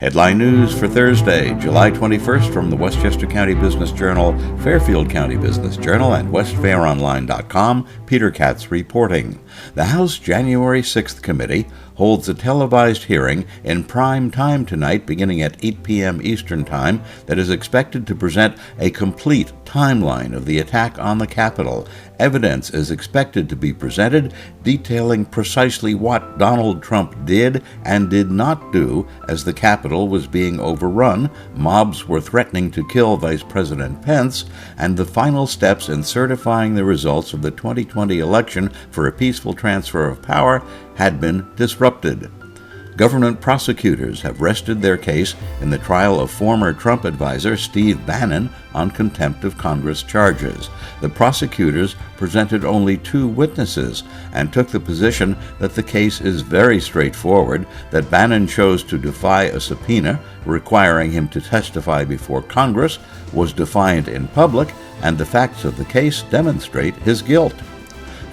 Headline news for Thursday, July 21st from the Westchester County Business Journal, Fairfield County Business Journal, and westfaironline.com, Peter Katz reporting. The House January 6th Committee holds a televised hearing in prime time tonight beginning at 8 p.m. Eastern Time that is expected to present a complete timeline of the attack on the Capitol. Evidence is expected to be presented detailing precisely what Donald Trump did and did not do as the Capitol was being overrun, mobs were threatening to kill Vice President Pence, and the final steps in certifying the results of the 2020 election for a peaceful transfer of power had been disrupted. Government prosecutors have rested their case in the trial of former Trump advisor Steve Bannon on contempt of Congress charges. The prosecutors presented only 2 witnesses and took the position that the case is very straightforward, that Bannon chose to defy a subpoena requiring him to testify before Congress, was defiant in public, and the facts of the case demonstrate his guilt.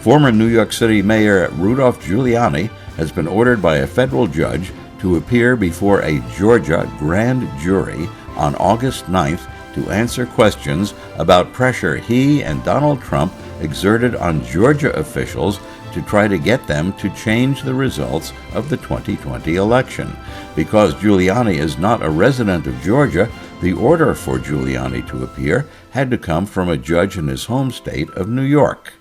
Former New York City Mayor Rudolph Giuliani has been ordered by a federal judge to appear before a Georgia grand jury on August 9th to answer questions about pressure he and Donald Trump exerted on Georgia officials to try to get them to change the results of the 2020 election. Because Giuliani is not a resident of Georgia, the order for Giuliani to appear had to come from a judge in his home state of New York.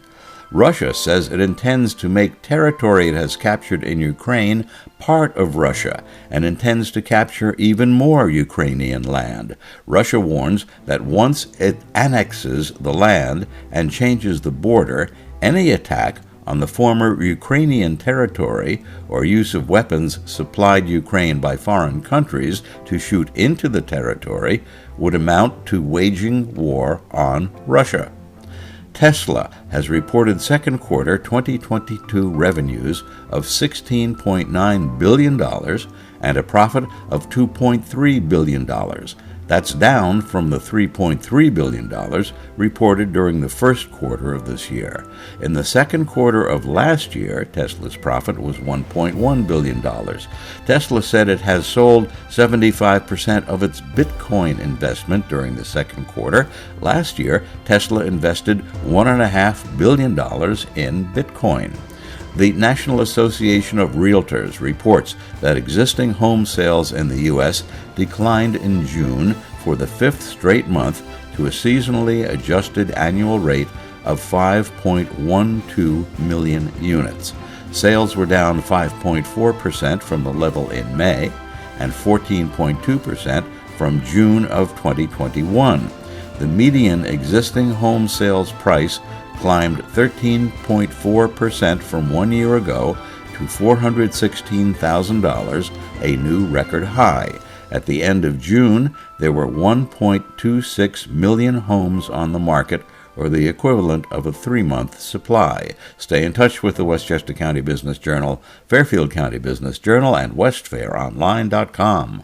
Russia says it intends to make territory it has captured in Ukraine part of Russia and intends to capture even more Ukrainian land. Russia warns that once it annexes the land and changes the border, any attack on the former Ukrainian territory or use of weapons supplied Ukraine by foreign countries to shoot into the territory would amount to waging war on Russia. Tesla has reported second quarter 2022 revenues of $16.9 billion and a profit of $2.3 billion. That's down from the $3.3 billion reported during the first quarter of this year. In the second quarter of last year, Tesla's profit was $1.1 billion. Tesla said it has sold 75% of its Bitcoin investment during the second quarter. Last year, Tesla invested $1.5 billion in Bitcoin. The National Association of Realtors reports that existing home sales in the U.S. declined in June for the 5th straight month to a seasonally adjusted annual rate of 5.12 million units. Sales were down 5.4% from the level in May and 14.2% from June of 2021. The median existing home sales price climbed 13.4% from 1 year ago to $416,000, a new record high. At the end of June, there were 1.26 million homes on the market, or the equivalent of a 3-month supply. Stay in touch with the Westchester County Business Journal, Fairfield County Business Journal, and westfaironline.com.